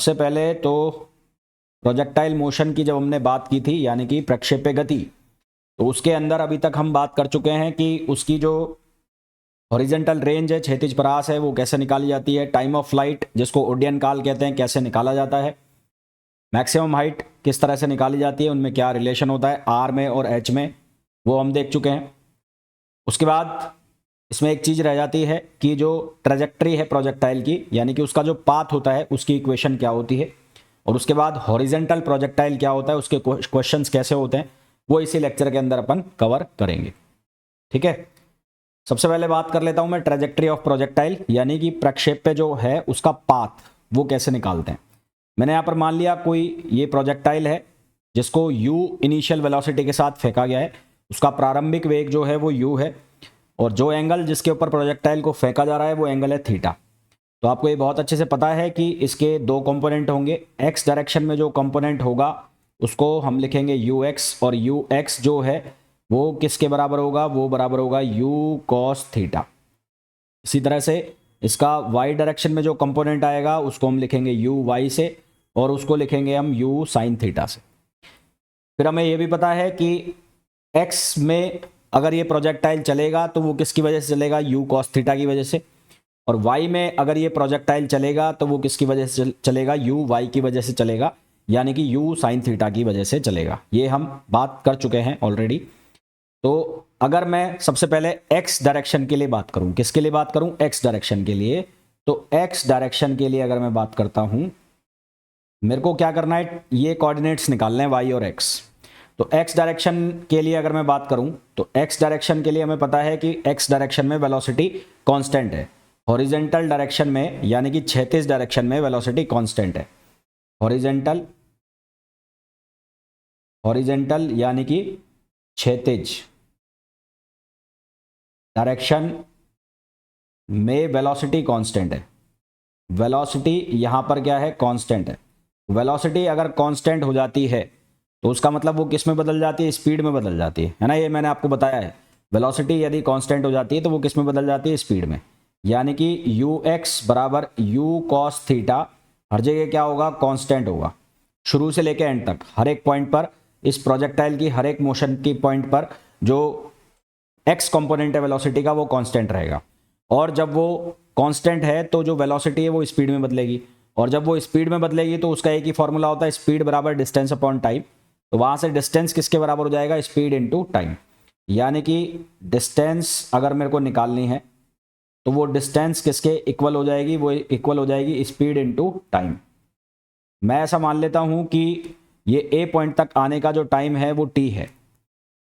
सबसे पहले तो प्रोजेक्टाइल मोशन की जब हमने बात की थी, यानी कि प्रक्षेप्य गति, तो उसके अंदर अभी तक हम बात कर चुके हैं कि उसकी जो हॉरिजेंटल रेंज है, क्षैतिज परास है, वो कैसे निकाली जाती है। टाइम ऑफ फ्लाइट, जिसको ओडियन काल कहते हैं, कैसे निकाला जाता है। मैक्सिमम हाइट किस तरह से निकाली जाती है, उनमें क्या रिलेशन होता है आर में और एच में, वो हम देख चुके हैं। उसके बाद इसमें एक चीज़ रह जाती है कि जो ट्रेजेक्ट्री है प्रोजेक्टाइल की, यानी कि उसका जो पाथ होता है, उसकी इक्वेशन क्या होती है। और उसके बाद हॉरिजेंटल प्रोजेक्टाइल क्या होता है, उसके क्वेश्चंस कैसे होते हैं, वो इसी लेक्चर के अंदर अपन कवर करेंगे। ठीक है, सबसे पहले बात कर लेता हूं मैं ट्रेजेक्ट्री ऑफ प्रोजेक्टाइल, यानी कि प्रक्षेप्य जो है उसका पाथ वो कैसे निकालते हैं। मैंने यहाँ पर मान लिया कोई ये प्रोजेक्टाइल है जिसको u इनिशियल वेलोसिटी के साथ फेंका गया है, उसका प्रारंभिक वेग जो है वो u है, और जो एंगल जिसके ऊपर प्रोजेक्टाइल को फेंका जा रहा है वो एंगल है थीटा। तो आपको ये बहुत अच्छे से पता है कि इसके दो कंपोनेंट होंगे। x डायरेक्शन में जो कंपोनेंट होगा उसको हम लिखेंगे ux, और ux जो है वो किसके बराबर होगा, वो बराबर होगा u cos थीटा। इसी तरह से इसका y डायरेक्शन में जो कंपोनेंट आएगा उसको हम लिखेंगे uy से, और उसको लिखेंगे हम u sin थीटा से। फिर हमें ये भी पता है कि x में अगर ये प्रोजेक्टाइल चलेगा तो वो किसकी वजह से चलेगा, u cos थीटा की वजह से। और y में अगर ये प्रोजेक्टाइल चलेगा तो वो किसकी वजह से चलेगा, u y की वजह से चलेगा, यानी कि u sin थीटा की वजह से चलेगा। ये हम बात कर चुके हैं ऑलरेडी। तो अगर मैं सबसे पहले x डायरेक्शन के लिए बात करूं, किसके लिए बात करूं, x डायरेक्शन के लिए, तो x डायरेक्शन के लिए अगर मैं बात करता हूं, मेरे को क्या करना है, ये कोऑर्डिनेट्स निकालने हैं y और x। तो x डायरेक्शन के लिए अगर मैं बात करूं, तो x डायरेक्शन के लिए हमें पता है कि x डायरेक्शन में वेलोसिटी कांस्टेंट है। हॉरिजेंटल डायरेक्शन में, यानी कि क्षैतिज डायरेक्शन में वेलोसिटी कांस्टेंट है। हॉरिजेंटल हॉरिजेंटल यानी कि क्षैतिज डायरेक्शन में वेलोसिटी कांस्टेंट है। वेलोसिटी यहां पर क्या है, कांस्टेंट है। वेलोसिटी अगर कांस्टेंट हो जाती है तो उसका मतलब वो किस में बदल जाती है, स्पीड में बदल जाती है ना। ये मैंने आपको बताया है, वेलोसिटी यदि कांस्टेंट हो जाती है तो वो किस में बदल जाती है, स्पीड में। यानी कि ux बराबर u cos थीटा हर जगह क्या होगा, कांस्टेंट होगा, शुरू से लेकर एंड तक, हर एक पॉइंट पर, इस प्रोजेक्टाइल की हर एक मोशन की पॉइंट पर जो x कंपोनेंट है वेलोसिटी का वो कांस्टेंट रहेगा। और जब वो कांस्टेंट है तो जो वेलोसिटी है वो स्पीड में बदलेगी, और जब वो स्पीड में बदलेगी तो उसका एक ही फॉर्मूला होता है, स्पीड बराबर डिस्टेंस अपॉन टाइम। तो वहां से डिस्टेंस किसके बराबर हो जाएगा, स्पीड इनटू टाइम। यानी कि डिस्टेंस अगर मेरे को निकालनी है तो वो डिस्टेंस किसके इक्वल हो जाएगी, वो इक्वल हो जाएगी स्पीड इनटू टाइम। मैं ऐसा मान लेता हूं कि ये ए पॉइंट तक आने का जो टाइम है वो टी है,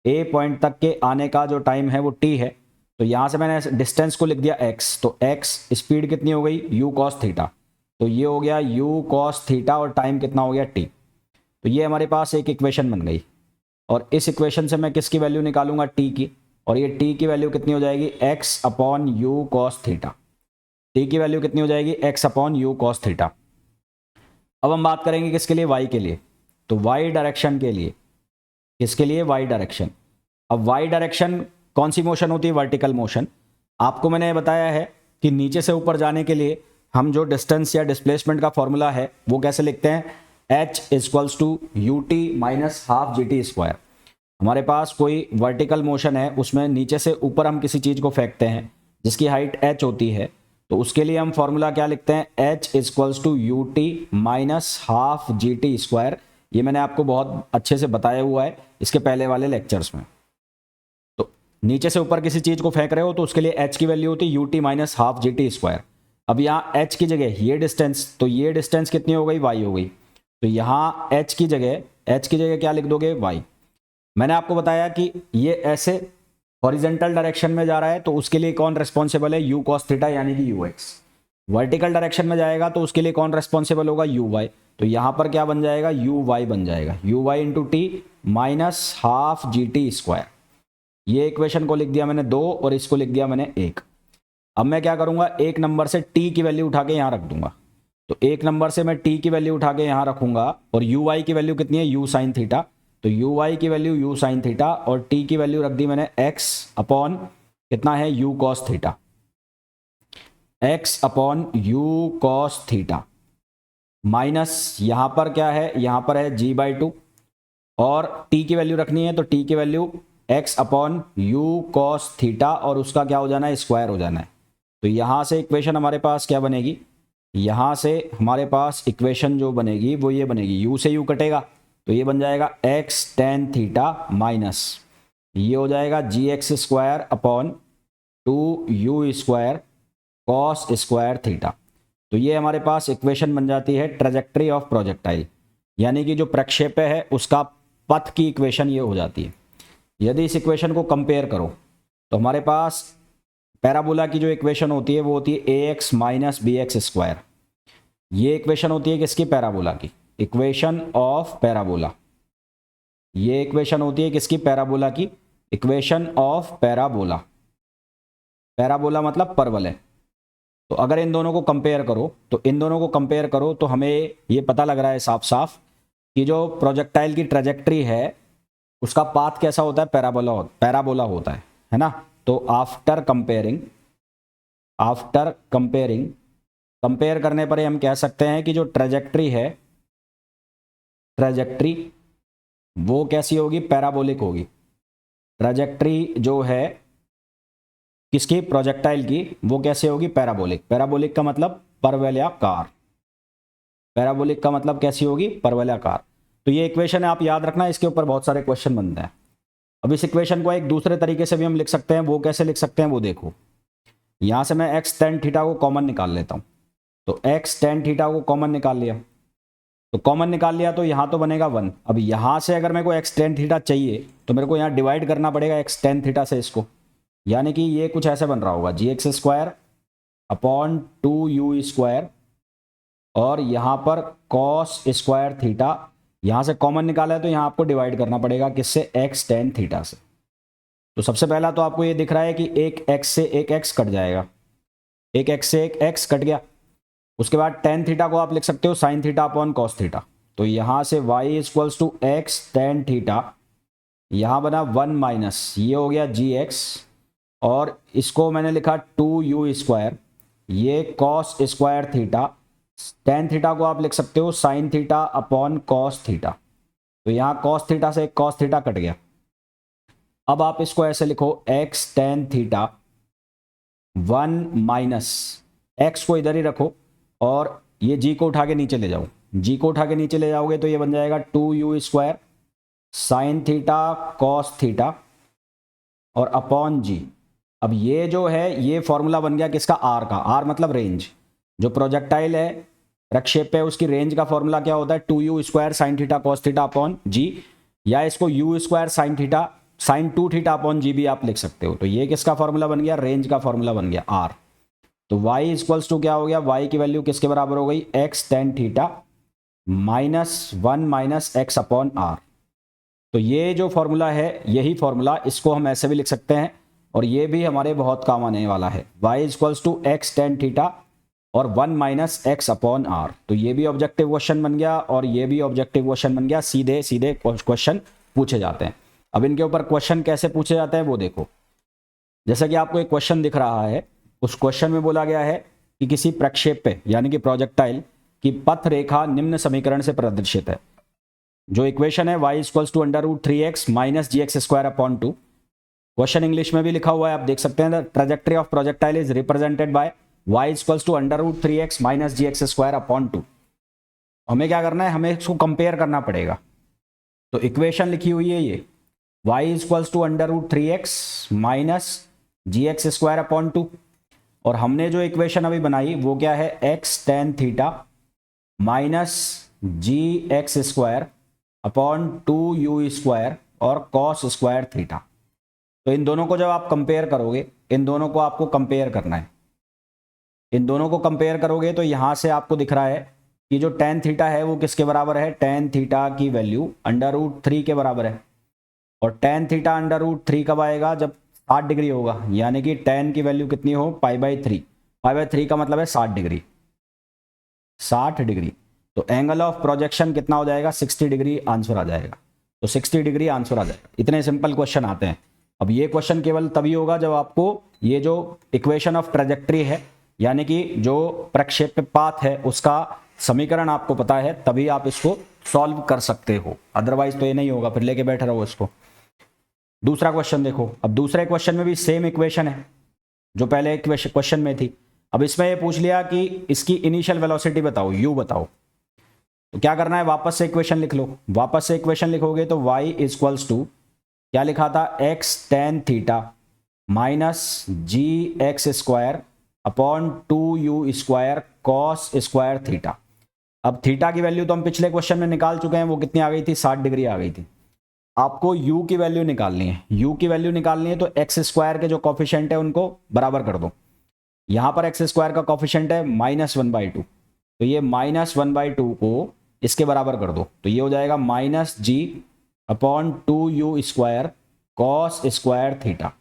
ए पॉइंट तक के आने का जो टाइम है वो टी है। तो यहां से मैंने डिस्टेंस को लिख दिया x, तो x स्पीड कितनी हो गई, u cos थीटा। तो ये हो गया u cos थीटा, और टाइम कितना हो गया t। तो ये हमारे पास एक इक्वेशन बन गई, और इस इक्वेशन से मैं किसकी वैल्यू निकालूंगा, t की, और ये t की वैल्यू कितनी हो जाएगी, x upon u cos theta. t की वैल्यू कितनी हो जाएगी, x upon u cos theta. अब हम बात करेंगे किसके लिए, y के लिए। तो y डायरेक्शन के लिए, किसके लिए, y डायरेक्शन। अब y डायरेक्शन कौन सी मोशन होती है, वर्टिकल मोशन। आपको मैंने बताया है कि नीचे से ऊपर जाने के लिए हम जो डिस्टेंस या डिस्प्लेसमेंट का फॉर्मूला है वो कैसे लिखते हैं, h equals to u t minus half g t square. हमारे पास कोई वर्टिकल मोशन है, उसमें नीचे से ऊपर हम किसी चीज़ को फेंकते हैं जिसकी हाइट h होती है, तो उसके लिए हम फॉर्मूला क्या लिखते हैं, h equals to u t minus half g t square. ये मैंने आपको बहुत अच्छे से बताया हुआ है इसके पहले वाले लेक्चर्स में। तो नीचे से ऊपर किसी चीज़ को फेंक रहे हो तो उसके लिए h की वैल्यू होती है you t minus half g t square. अब यहाँ h की जगह ये डिस्टेंस, तो ये डिस्टेंस कितनी हो गई, y हो गई। तो यहाँ h की जगह क्या लिख दोगे, y। मैंने आपको बताया कि ये ऐसे हॉरिजेंटल डायरेक्शन में जा रहा है तो उसके लिए कौन रिस्पॉन्सिबल है, u cos थीटा यानी कि ux। वर्टिकल डायरेक्शन में जाएगा तो उसके लिए कौन रिस्पॉन्सिबल होगा, uy। तो यहां पर क्या बन जाएगा, uy बन जाएगा, uy into T minus half g t square. ये इक्वेशन को लिख दिया मैंने 2 और इसको लिख दिया मैंने 1। अब मैं क्या करूंगा, एक नंबर से t की वैल्यू उठा के यहां रख दूंगा। तो एक नंबर से मैं t की वैल्यू उठा के यहां रखूंगा, और uy की वैल्यू कितनी है, u sin थीटा। तो uy की वैल्यू u sin थीटा, और t की वैल्यू रख दी मैंने x अपॉन कितना है, u cos theta, x upon u cos theta. Minus यहाँ पर क्या है, यहाँ पर है g/2 और t की वैल्यू रखनी है तो t की value x upon you cos theta और उसका क्या हो जाना है, स्क्वायर हो जाना है। तो यहाँ से इक्वेशन हमारे पास क्या बनेगी, यहाँ से हमारे पास इक्वेशन जो बनेगी वो ये बनेगी, u से u कटेगा तो ये बन जाएगा x tan थीटा माइनस ये हो जाएगा gx square upon 2u square cos square theta. तो ये हमारे पास इक्वेशन बन जाती है ट्रेजेक्ट्री ऑफ प्रोजेक्टाइल, यानी कि जो प्रक्षेप्य है उसका पथ की इक्वेशन ये हो जाती है। यदि इस इक्वेशन को कंपेयर करो तो हमारे पास पैराबोला की जो इक्वेशन होती है वो होती है ax minus b x square. ये इक्वेशन होती है किसकी, पैराबोला की, इक्वेशन ऑफ पैराबोला। ये इक्वेशन होती है किसकी, पैराबोला की, इक्वेशन ऑफ पैराबोला। पैराबोला मतलब परवलय। तो अगर इन दोनों को कंपेयर करो तो हमें ये पता लग रहा है साफ साफ कि जो प्रोजेक्टाइल की ट्रेजेक्ट्री है उसका पाथ कैसा होता है, पैराबोला होता है ना। तो आफ्टर कंपेयरिंग कंपेयर करने पर हम कह सकते हैं कि जो ट्रेजेक्ट्री है, ट्रेजेक्ट्री वो कैसी होगी, पैराबोलिक होगी। ट्रेजेक्ट्री जो है किसकी, प्रोजेक्टाइल की, वो कैसे होगी, पैराबोलिक। पैराबोलिक का मतलब परवलयाकार, पैराबोलिक का मतलब कैसी होगी, परवलयाकार। तो ये इक्वेशन है, आप याद रखना, इसके ऊपर बहुत सारे क्वेश्चन बनते हैं। अब इस इक्वेशन को एक दूसरे तरीके से भी हम लिख सकते हैं, वो कैसे लिख सकते हैं वो देखो। यहां से मैं x tan थीटा को कॉमन निकाल लेता हूं, तो x tan थीटा को कॉमन निकाल लिया, तो यहां तो बनेगा 1। अब यहां से अगर मेरे को x tan थीटा चाहिए तो मेरे को यहां डिवाइड करना पड़ेगा x tan थीटा से इसको, यानी कि ये कुछ ऐसे बन रहा होगा gx square upon 2u square और यहाँ पर कॉस स्क्वायर थीटा, यहाँ से कॉमन निकाला है तो यहाँ आपको डिवाइड करना पड़ेगा किससे, x tan थीटा से। तो सबसे पहला तो आपको ये दिख रहा है कि एक x से एक x कट जाएगा, एक x से एक x कट गया। उसके बाद tan थीटा को आप लिख सकते हो sin theta upon cos theta. तो यहाँ से y equals to x tan theta, यहाँ बना 1 माइनस ये हो गया gx और इसको मैंने लिखा 2u स्क्वायर, ये cos square theta, tan theta को आप लिख सकते हो sin theta upon cos theta. तो यहाँ कॉस थीटा से एक कॉस थीटा कट गया। अब आप इसको ऐसे लिखो x tan theta 1 minus x को इधर ही रखो और ये g को उठा के नीचे ले जाओ, g को उठा के नीचे ले जाओगे तो ये बन जाएगा 2u square sine theta cos theta और अपॉन g। अब ये जो है ये फॉर्मूला बन गया किसका, r का। r मतलब रेंज, जो प्रोजेक्टाइल है, प्रक्षेप है, उसकी रेंज का फॉर्मूला क्या होता है, 2u square sine theta cos theta upon g, या इसको u square sine theta sine 2 theta upon g भी आप लिख सकते हो। तो ये किसका फॉर्मूला बन गया, रेंज का फॉर्मूला बन गया r। तो y इक्वल्स टू क्या हो गया, y की वैल्यू किसके बराबर हो गई, x tan theta minus 1 minus x upon r। तो ये जो फॉर्मूला है, यही फॉर्मूला, इसको हम ऐसे भी लिख सकते हैं और ये भी हमारे बहुत काम आने वाला है। y equals to x tan theta और 1 माइनस x अपॉन r। तो ये भी ऑब्जेक्टिव क्वेश्चन बन गया और ये भी ऑब्जेक्टिव क्वेश्चन बन गया, सीधे सीधे क्वेश्चन पूछे जाते हैं। अब इनके ऊपर क्वेश्चन कैसे पूछे जाते हैं वो देखो। जैसा कि आपको एक क्वेश्चन दिख रहा है, उस क्वेश्चन में बोला गया है कि किसी प्रक्षेप्य यानी कि प्रोजेक्टाइल की पथ रेखा निम्न समीकरण से प्रदर्शित है। जो इक्वेशन है y equals to √3x minus gx square upon 2। Question English में भी लिखा हुआ है, आप देख सकते हैं, trajectory of projectile is represented by y equals to √3x minus gx square upon 2। हमें क्या करना है, हमें इसको कंपेयर करना पड़ेगा। तो इक्वेशन लिखी हुई है ये y equals to √3x minus gx square upon 2 और हमने जो इक्वेशन अभी बनाई वो क्या है, x tan theta minus gx square upon 2u square और कॉस स्क्वायर थीटा। तो इन दोनों को जब आप कंपेयर करोगे, इन दोनों को आपको कंपेयर करना है, इन दोनों को कंपेयर करोगे तो यहां से आपको दिख रहा है कि जो tan थीटा है वो किसके बराबर है, tan थीटा की वैल्यू √3 के बराबर है। और tan थीटा √3 कब आएगा, जब 60 डिग्री होगा, यानी कि tan की वैल्यू कितनी हो, π/3। π/3 का मतलब है 60 डिग्री, 60 डिग्री। तो एंगल ऑफ प्रोजेक्शन कितना हो जाएगा, 60 डिग्री आंसर आ जाएगा। तो 60 डिग्री आंसर आ जाएगा। इतने सिंपल क्वेश्चन आते हैं। अब ये क्वेश्चन केवल तभी होगा जब आपको ये जो इक्वेशन ऑफ ट्रेजेक्ट्री है, यानी कि जो प्रक्षेप्य पाथ है उसका समीकरण आपको पता है तभी आप इसको सॉल्व कर सकते हो, अदरवाइज तो ये नहीं होगा, फिर लेके बैठे रहो इसको। दूसरा क्वेश्चन देखो, अब दूसरे क्वेश्चन में भी सेम इक्वेशन है जो पहले क्वेश्चन में थी। अब इसमें ये पूछ लिया कि इसकी इनिशियल वेलोसिटी बताओ, u बताओ। तो क्या करना है, वापस से इक्वेशन लिख लो। वापस से इक्वेशन लिखोगे तो y इक्वल्स टू क्या लिखा था, x tan theta minus g x square upon 2u square cos square theta. अब थीटा की वैल्यू तो हम पिछले क्वेश्चन में निकाल चुके हैं, वो कितनी आ गई थी, 60 डिग्री आ गई थी। आपको u की वैल्यू निकालनी है, u की वैल्यू निकालनी है तो एक्स स्क्वायर के जो कॉफिशिएंट है उनको बराबर कर दो। यहां पर एक्स स्क्वायर का कॉफिशिएंट है -1/2, तो ये -1/2 को इसके बराबर कर दो, तो ये हो जाएगा -g upon 2u square cos square theta.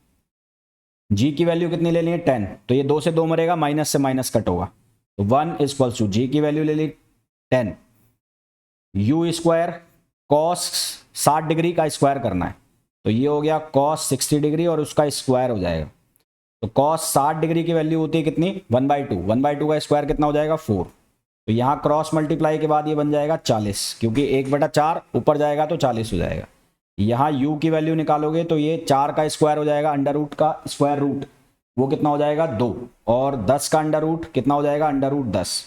g की वैल्यू कितनी ले ली है, 10, तो ये 2 से 2 मरेगा, माइनस से माइनस कट होगा, तो 1 इक्वल्स टू g की वैल्यू ले ली 10, u स्क्वायर कॉस 60 डिग्री का स्क्वायर करना है, तो ये हो गया कॉस 60 डिग्री और उसका स्क्वायर हो जाएगा। तो कॉस 60 डिग्री की वैल्यू होती है कितनी, 1/2, 1/2 का स्क्वायर कितना हो जाएगा, 4। तो यहाँ क्रॉस मल्टीप्लाई के बाद ये बन जाएगा 40, क्योंकि 1/4 ऊपर जाएगा तो 40 हो जाएगा। यहाँ u की वैल्यू निकालोगे तो ये 4 का स्क्वायर हो जाएगा, अंडर रूट का स्क्वायर रूट वो कितना हो जाएगा 2, और 10 का अंडर रूट कितना हो जाएगा, अंडर रूट 10।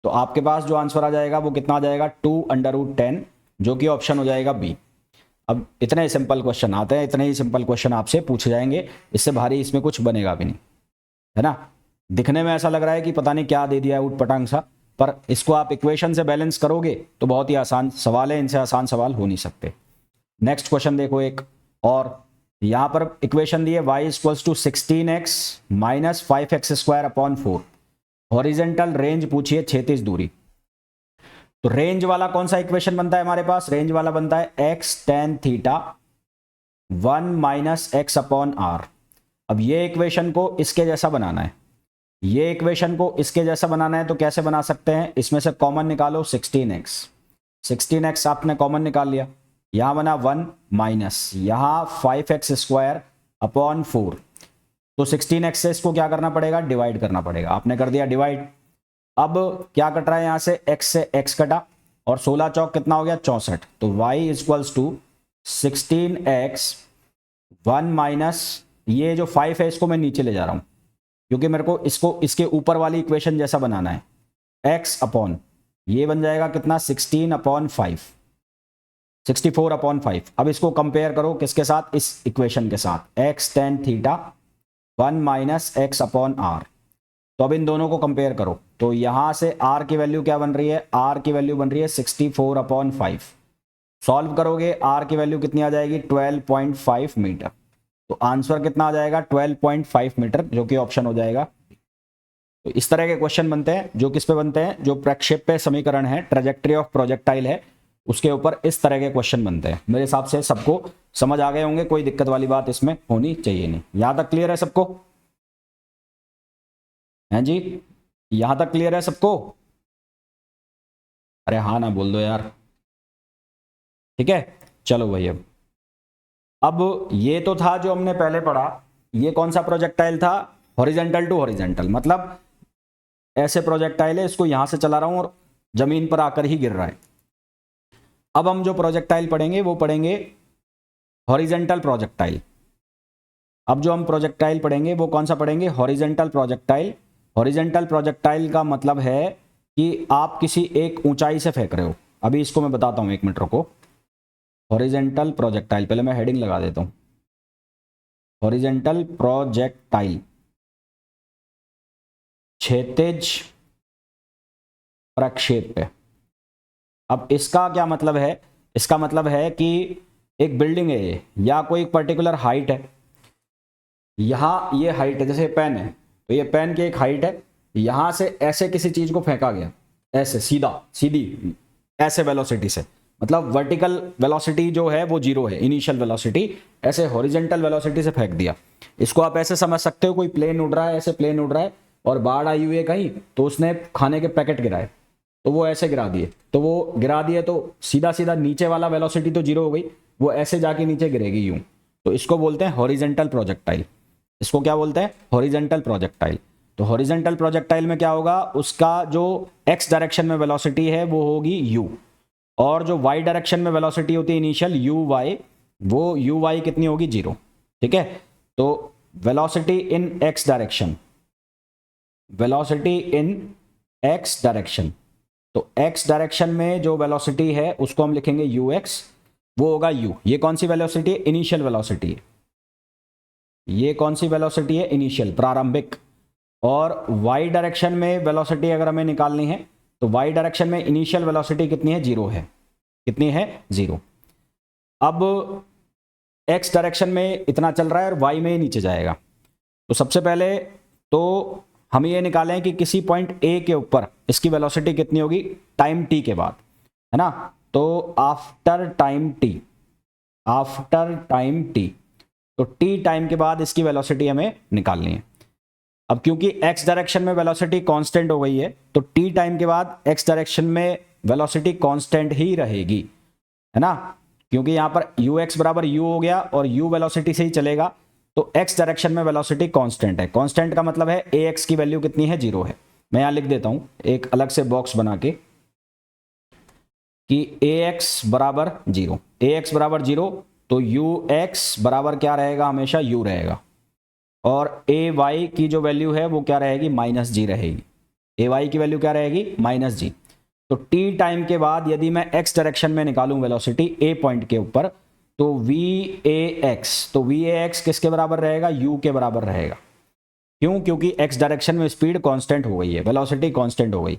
तो आपके पास जो आंसर आ जाएगा वो कितना आ जाएगा, 2/10, जो कि ऑप्शन हो जाएगा बी। अब इतने ही सिंपल क्वेश्चन आते हैं, इतने ही सिंपल क्वेश्चन आपसे पूछे जाएंगे, इससे भारी इसमें कुछ बनेगा भी नहीं, है ना। दिखने में ऐसा लग रहा है कि पता नहीं क्या दे दिया है उठ पटांग सा, पर इसको आप इक्वेशन से बैलेंस करोगे तो बहुत ही आसान सवाल है, इनसे आसान सवाल हो नहीं सकते। नेक्स्ट क्वेश्चन देखो एक और, यहां पर इक्वेशन दी है y equals to 16x minus 5x square upon 4। Horizontal range पूछिए, क्षैतिज दूरी। तो रेंज वाला कौन सा इक्वेशन बनता है हमारे पास, रेंज वाला बनता है x tan theta 1 minus x upon r. अब ये इक्वेशन को इसके जैसा बनाना है, ये इक्वेशन को इसके जैसा बनाना है, तो कैसे बना सकते हैं, इसमें से कॉमन निकालो 16x आपने कॉमन निकाल लिया, यहां बना 1 माइनस यहां 5x स्क्वायर अपॉन 4। तो 16x से इसको क्या करना पड़ेगा, डिवाइड करना पड़ेगा, आपने कर दिया डिवाइड। अब क्या कट रहा है, यहां से x से x कटा और 16 चौक कितना हो गया 64, तो y equals to 16x 1 minus ये जो 5 है इसको मैं नीचे ले जा रहा हूं क्योंकि मेरे को इसको इसके ऊपर वाली इक्वेशन जैसा बनाना है, x अपॉन ये बन जाएगा कितना 16/5, 64/5। अब इसको कंपेयर करो किसके साथ, इस इक्वेशन के साथ, x tan theta 1 minus x upon r. तो अब इन दोनों को कंपेयर करो, तो यहां से r की वैल्यू क्या बन रही है, r की वैल्यू बन रही है 64/5। सॉल्व करोगे r की वैल्यू कितनी आ जाएगी 12.5 मीटर। तो आंसर कितना आ जाएगा 12.5 मीटर, जो कि ऑप्शन हो जाएगा। तो इस तरह के क्वेश्चन बनते हैं, जो किस पे बनते हैं, जो प्रक्षेप्य समीकरण है, ट्रेजेक्ट्री ऑफ प्रोजेक्टाइल है, उसके ऊपर इस तरह के क्वेश्चन बनते हैं। मेरे हिसाब से सबको समझ आ गए होंगे, कोई दिक्कत वाली बात इसमें होनी चाहिए नहीं। यहां तक क्लियर है सबको, हैं जी, यहां तक क्लियर है सबको, अरे हाँ ना बोल दो यार, ठीक है। चलो भाई, अब ये तो था जो हमने पहले पढ़ा, ये कौन सा प्रोजेक्टाइल था, हॉरिजॉन्टल टू हॉरिजॉन्टल, मतलब ऐसे प्रोजेक्टाइल है, इसको यहां से चला रहा हूं और जमीन पर आकर ही गिर रहा है। अब हम जो प्रोजेक्टाइल पढ़ेंगे वो पढ़ेंगे हॉरिजॉन्टल प्रोजेक्टाइल। अब जो हम प्रोजेक्टाइल पढ़ेंगे वो कौन सा पढ़ेंगे, हॉरिजॉन्टल प्रोजेक्टाइल। हॉरिजॉन्टल प्रोजेक्टाइल का मतलब है कि आप किसी एक ऊंचाई से फेंक रहे हो। अभी इसको मैं बताता हूं, एक मिनट रुको। हॉरिजॉन्टल प्रोजेक्टाइल, पहले मैं हेडिंग लगा देता हूं, हॉरिजॉन्टल प्रोजेक्टाइल, क्षैतिज प्रक्षेप्य। अब इसका क्या मतलब है, इसका मतलब है कि एक बिल्डिंग है ये, या कोई पर्टिकुलर हाइट है, यहां ये हाइट है, जैसे पेन है तो ये पेन की एक हाइट है, यहां से ऐसे किसी चीज को फेंका गया, ऐसे सीधी ऐसे वेलोसिटी से, मतलब वर्टिकल वेलोसिटी जो है वो 0 है, इनिशियल वेलोसिटी, ऐसे हॉरिजॉन्टल वेलोसिटी से फेंक दिया। इसको आप ऐसे समझ सकते हो, कोई प्लेन उड़ रहा है, ऐसे प्लेन उड़ रहा है और बाढ़ आई हुई है कहीं, तो उसने खाने के पैकेट गिराए, तो वो ऐसे गिरा दिए, तो वो गिरा दिए तो सीधा सीधा नीचे वाला वेलोसिटी तो 0 हो गई, वो ऐसे जाके नीचे गिरेगी यूं। तो इसको बोलते हैं हॉरिजॉन्टल प्रोजेक्टाइल। इसको क्या बोलते हैं, हॉरिजॉन्टल प्रोजेक्टाइल। तो हॉरिजेंटल प्रोजेक्टाइल में क्या होगा, उसका जो एक्स डायरेक्शन में वेलोसिटी है वो होगी यू, और जो वाई डायरेक्शन में वेलोसिटी होती है इनिशियल यू वाई, वो यू वाई कितनी होगी, 0। ठीक है, तो वेलोसिटी इन एक्स डायरेक्शन, वेलोसिटी इन एक्स डायरेक्शन, तो एक्स डायरेक्शन में जो वेलोसिटी है उसको हम लिखेंगे यू एक्स, वो होगा यू। ये कौन सी वेलोसिटी है, इनिशियल वेलोसिटी है। ये कौन सी वेलोसिटी है, इनिशियल, प्रारंभिक। और वाई डायरेक्शन में वेलोसिटी अगर हमें निकालनी है तो वाई डायरेक्शन में इनिशियल वेलोसिटी कितनी है, 0 है। कितनी है, 0। अब एक्स डायरेक्शन में इतना चल रहा है और वाई में नीचे जाएगा। तो सबसे पहले तो हम ये निकालें कि किसी पॉइंट ए के ऊपर इसकी वेलोसिटी कितनी होगी टाइम टी के बाद, है ना। तो after time T, after time T, तो टी टाइम के बाद इसकी वेलोसिटी हमें निकालनी है। अब क्योंकि एक्स डायरेक्शन में वेलोसिटी कांस्टेंट हो गई है तो टी टाइम के बाद एक्स डायरेक्शन में वेलोसिटी कांस्टेंट ही रहेगी, है ना, क्योंकि यहां पर यू एक्स बराबर यू हो गया और यू वेलोसिटी से ही चलेगा, तो एक्स डायरेक्शन में वेलोसिटी कांस्टेंट है। कांस्टेंट का मतलब है ए एक्स की वैल्यू कितनी है, 0 है। मैं यहां लिख देता हूं एक अलग से बॉक्स बना के कि ए एक्स बराबर 0, ए एक्स बराबर 0, तो यू एक्स बराबर क्या रहेगा, हमेशा यू रहेगा, और ए वाई की जो वैल्यू है वो क्या रहेगी, -g रहेगी। ए वाई की वैल्यू क्या रहेगी, -g। तो टी टाइम के बाद यदि मैं एक्स डायरेक्शन में निकालूं वेलोसिटी ए पॉइंट के ऊपर, तो वी ए एक्स, तो वी ए एक्स किसके बराबर रहेगा, यू के बराबर रहेगा। क्यों, क्योंकि एक्स डायरेक्शन में स्पीड कांस्टेंट हो गई है, वेलोसिटी कांस्टेंट हो गई।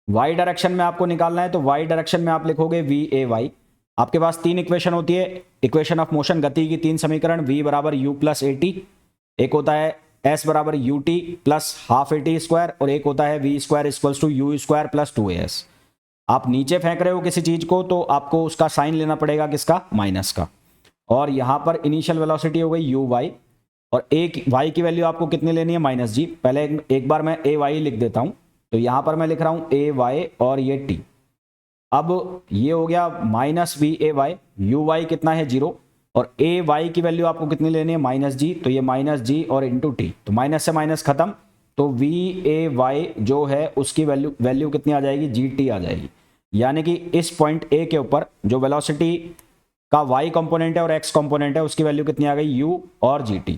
वाई डायरेक्शन में आपको निकालना है तो वाई डायरेक्शन में आप लिखोगे वी ए वाई। आपके पास 3 इक्वेशन होती है, इक्वेशन ऑफ मोशन, गति की 3 समीकरण, v बराबर u प्लस ए टी, एक होता है s बराबर u t plus half a t square, और एक होता है v square equals to u square plus 2as। आप नीचे फेंक रहे हो किसी चीज को तो आपको उसका साइन लेना पड़ेगा, किसका, माइनस का। और यहां पर इनिशियल वेलोसिटी हो गई यू वाई, और एक वाई की वैल्यू आपको कितनी लेनी है, -g। पहले एक बार मैं ए वाई लिख देता हूं, तो यहां पर मैं लिख रहा हूं ए वाई और ये टी। अब ये हो गया -v/a/y, यू वाई कितना है, 0, और ए वाई की वैल्यू आपको कितनी लेनी है, -g, तो ये -g और इंटू टी, तो माइनस से माइनस खत्म, तो v/a/y जो है उसकी वैल्यू कितनी आ जाएगी, gt आ जाएगी। यानी कि इस पॉइंट ए के ऊपर जो वेलोसिटी का y कंपोनेंट है और x कंपोनेंट है उसकी वैल्यू कितनी आ गई, u और gt।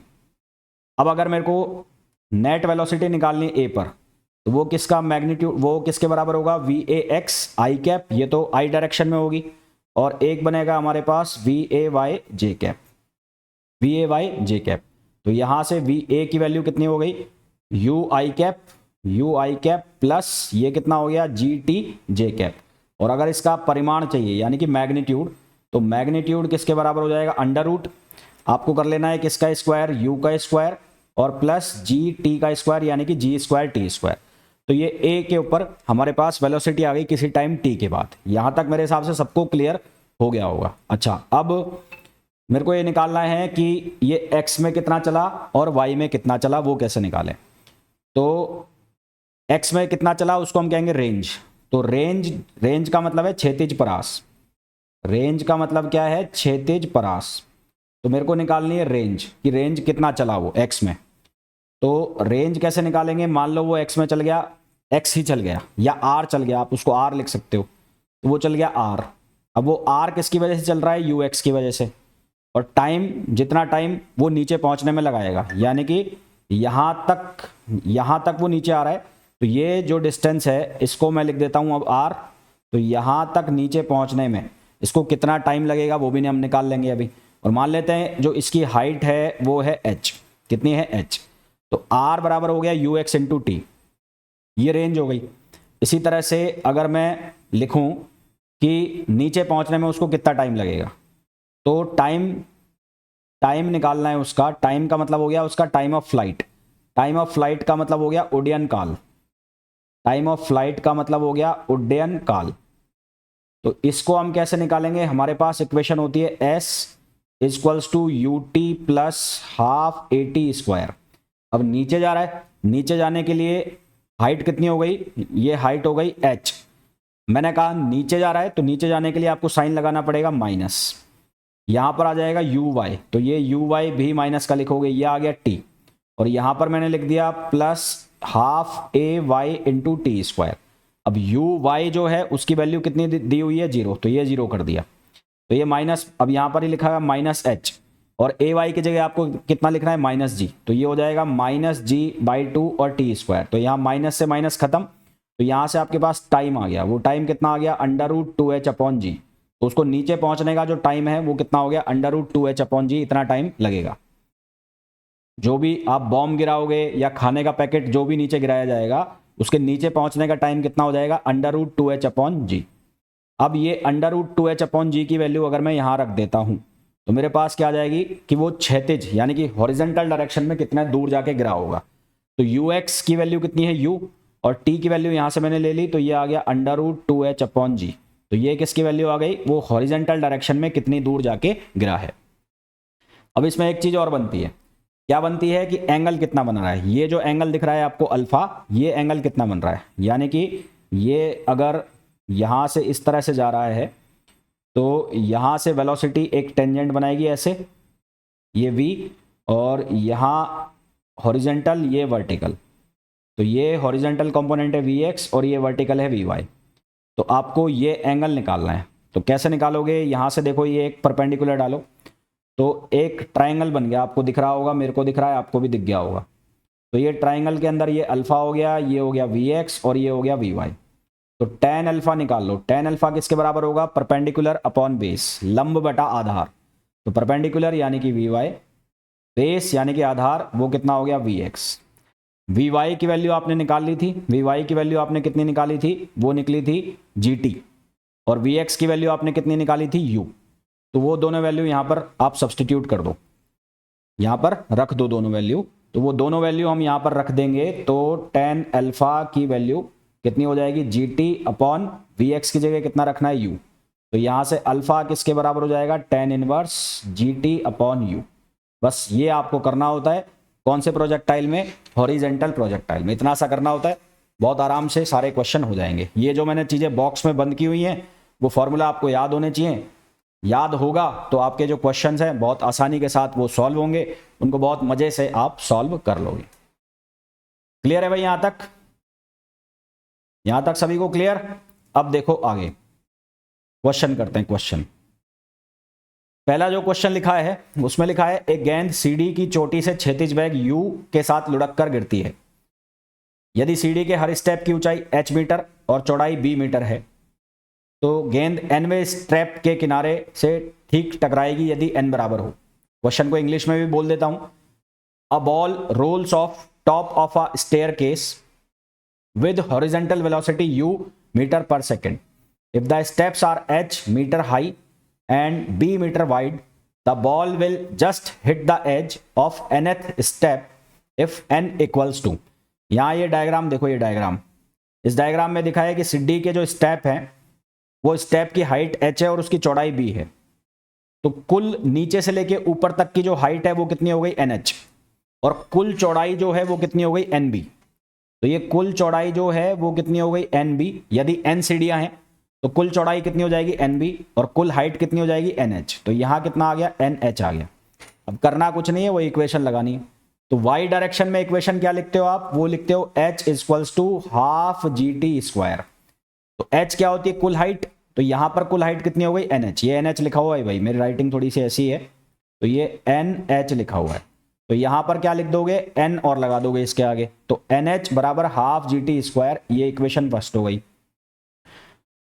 अब अगर मेरे को नेट वेलोसिटी निकालनी है ए पर, तो वो किसका मैग्नीट्यूड, वो किसके बराबर होगा, V A x I cap, ये तो आई डायरेक्शन में होगी, और एक बनेगा हमारे पास v a y j cap, v a y j cap. तो यहां से वी ए की वैल्यू कितनी हो गई, यू आई कैप प्लस ये कितना हो गया, जी टी जे कैप। और अगर इसका परिमाण चाहिए यानी कि मैग्नीट्यूड, तो मैग्नीट्यूड किसके बराबर हो जाएगा, अंडर रूट, आपको कर लेना है किसका स्क्वायर, यू का स्क्वायर, और प्लस जी टी का स्क्वायर यानी कि जी स्क्वायर टी स्क्वायर। तो ये ए के ऊपर हमारे पास वेलोसिटी आ गई किसी टाइम टी के बाद। यहां तक मेरे हिसाब से सबको क्लियर हो गया होगा। अच्छा, अब मेरे को ये निकालना है कि ये एक्स में कितना चला और वाई में कितना चला, वो कैसे निकालें। तो एक्स में कितना चला उसको हम कहेंगे रेंज। तो रेंज का मतलब है क्षैतिज परास, रेंज का मतलब क्या है, क्षैतिज परास। तो मेरे को निकालनी है रेंज, कि रेंज कितना चला वो एक्स में। तो रेंज कैसे निकालेंगे, मान लो वो एक्स में चल गया, एक्स ही चल गया, या आर चल गया, आप उसको आर लिख सकते हो, तो वो चल गया आर। अब वो आर किसकी वजह से चल रहा है, यू एक्स की वजह से, और टाइम, जितना टाइम वो नीचे पहुंचने में लगाएगा, यानी कि यहां तक वो नीचे आ रहा है, तो ये जो डिस्टेंस है इसको मैं लिख देता हूं अब आर। तो यहां तक नीचे पहुंचने में इसको कितना टाइम लगेगा वो भी हम निकाल लेंगे अभी। और मान लेते हैं जो इसकी हाइट है वो है h, कितनी है h, तो r बराबर हो गया यू एक्स इंटू टी, ये रेंज हो गई। इसी तरह से अगर मैं लिखूं कि नीचे पहुंचने में उसको कितना टाइम लगेगा, तो टाइम निकालना है उसका। टाइम का मतलब हो गया उसका time of flight, time of flight का मतलब हो गया उड्डयन काल, टाइम ऑफ फ्लाइट का मतलब हो गया उड्डयन काल। तो इसको हम कैसे निकालेंगे, हमारे पास इक्वेशन होती है s equals to u t plus half a t square. अब नीचे जा रहा है, नीचे जाने के लिए हाइट कितनी हो गई, ये हाइट हो गई h। मैंने कहा नीचे जा रहा है तो नीचे जाने के लिए आपको साइन लगाना पड़ेगा माइनस, यहां पर आ जाएगा यू वाई, तो ये यू वाई भी माइनस का लिखोगे, ये आ गया t। और यहां पर मैंने लिख दिया प्लस हाफ ए वाई इंटू टी स्क्वायर। अब यू वाई जो है उसकी वैल्यू कितनी दी हुई है 0, तो ये 0 कर दिया। तो ये माइनस, अब यहां पर ही लिखा है माइनस एच, और ए वाई की जगह आपको कितना लिखना है माइनस जी, तो ये हो जाएगा माइनस जी बाई 2 और टी स्क्वायर। तो यहाँ माइनस से माइनस खत्म, तो यहाँ से आपके पास टाइम आ गया। वो टाइम कितना आ गया अंडर रूट 2h अपॉन जी। तो उसको नीचे पहुंचने का जो टाइम है वो कितना हो गया अंडर रूट 2h अपॉन जी, इतना टाइम लगेगा। जो भी आप बॉम्ब गिराओगे या खाने का पैकेट जो भी नीचे गिराया जाएगा उसके नीचे पहुंचने का टाइम कितना हो जाएगा अंडर रूट 2h अपॉन जी। अब ये अंडर रूट 2h अपॉन जी की वैल्यू अगर मैं यहां रख देता हूं तो मेरे पास क्या आ जाएगी कि वो क्षैतिज यानी कि हॉरिजॉन्टल डायरेक्शन में कितना दूर जाके गिरा होगा। तो ux की वैल्यू कितनी है u, और t की वैल्यू यहां से मैंने ले ली, तो ये आ गया अंडर रूट 2h अपॉन जी। तो ये किसकी वैल्यू आ गई, वो हॉरिजॉन्टल डायरेक्शन में कितनी दूर जाके गिरा है। अब इसमें एक चीज और बनती है, क्या बनती है कि एंगल कितना बन रहा है। ये जो एंगल दिख रहा है आपको अल्फा, ये एंगल कितना बन रहा है, यानी कि ये अगर यहां से इस तरह से जा रहा है तो यहां से वेलोसिटी एक टेंजेंट बनाएगी ऐसे, ये v, और यहां हॉरिजॉन्टल ये वर्टिकल। तो ये हॉरिजॉन्टल कंपोनेंट है vx और ये वर्टिकल है vy। तो आपको ये एंगल निकालना है। तो कैसे निकालोगे, यहां से देखो ये एक परपेंडिकुलर डालो तो एक ट्राइंगल बन गया, आपको दिख रहा होगा, मेरे को दिख रहा है, आपको भी दिख गया होगा। तो ये ट्राइंगल के अंदर ये अल्फा हो गया, ये हो गया vx और ये हो गया vy। तो tan अल्फा निकाल लो। tan अल्फा किसके बराबर होगा, परपेंडिकुलर अपॉन बेस, लंब बटा आधार। तो परपेंडिकुलर यानी कि vy, बेस यानी कि आधार, वो कितना हो गया vx। vy की वैल्यू आपने निकाल ली थी, vy की वैल्यू आपने कितनी निकाली थी, वो निकली थी gt, और vx की वैल्यू आपने कितनी निकाली थी u। तो वो दोनों वैल्यू यहां पर आप सब्सटीट्यूट कर दो, यहां पर रख दो दोनों वैल्यू। तो वो दोनों वैल्यू हम यहां पर रख देंगे, तो tan अल्फा की वैल्यू कितनी हो जाएगी gt अपॉन vx की जगह कितना रखना है u। तो यहां से अल्फा किसके बराबर हो जाएगा tan inverse gt upon u। बस ये आपको करना होता है, कौन से प्रोजेक्टाइल में, हॉरिजॉन्टल प्रोजेक्टाइल में। इतना सा करना होता है, बहुत आराम से सारे क्वेश्चन हो जाएंगे। ये जो मैंने चीजें बॉक्स में बंद की हुई हैं वो फॉर्मूला आपको याद होने चाहिए। याद होगा तो आपके जो क्वेश्चंस हैं बहुत आसानी के साथ वो सॉल्व होंगे, उनको बहुत मजे से आप सॉल्व कर लोगे। क्लियर है भाई यहां तक, यहां तक सभी को क्लियर। अब देखो आगे क्वेश्चन करते हैं। क्वेश्चन पहला जो क्वेश्चन लिखा है उसमें लिखा है एक गेंद सीढ़ी की चोटी से क्षैतिज वेग u के साथ लुढ़क कर गिरती है। यदि सीढ़ी के हर स्टेप की ऊंचाई h मीटर और चौड़ाई b मीटर है तो गेंद nवें स्टेप के किनारे से ठीक टकराएगी यदि n बराबर हो। क्वेश्चन को इंग्लिश में भी बोल देता हूं। A ball rolls off top of a staircase with horizontal velocity u meter per second. If the steps are h meter high and b meter wide, the ball will just hit the edge of nth step if n equals to। यहां ये diagram देखो, ये diagram, इस diagram में दिखा है कि सीढ़ी के जो स्टेप हैं वो स्टेप की हाइट h है और उसकी चौड़ाई b है। तो कुल नीचे से लेके ऊपर तक की जो हाइट है वो कितनी हो गई nh, और कुल चौड़ाई जो है वो कितनी हो गई nb। तो ये कुल चौड़ाई जो है वो कितनी हो गई nb। यदि n सीढ़ियां हैं तो कुल चौड़ाई कितनी हो जाएगी nb और कुल हाइट कितनी हो जाएगी nh। तो यहां कितना आ गया nh आ गया। अब करना कुछ नहीं है, वो इक्वेशन लगानी है। तो y डायरेक्शन में इक्वेशन क्या लिखते हो आप, वो लिखते हो h equals to half gt square. तो h क्या होती है कुल हाइट, तो यहां पर कुल हाइट कितनी हो गई nh, ये nh लिखा हुआ है भाई, मेरी राइटिंग थोड़ी सी ऐसी है तो ये nh लिखा हुआ है। तो यहां पर क्या लिख दोगे n और लगा दोगे इसके आगे, तो nh बराबर हाफ gt स्क्वायर, ये इक्वेशन फर्स्ट हो गई।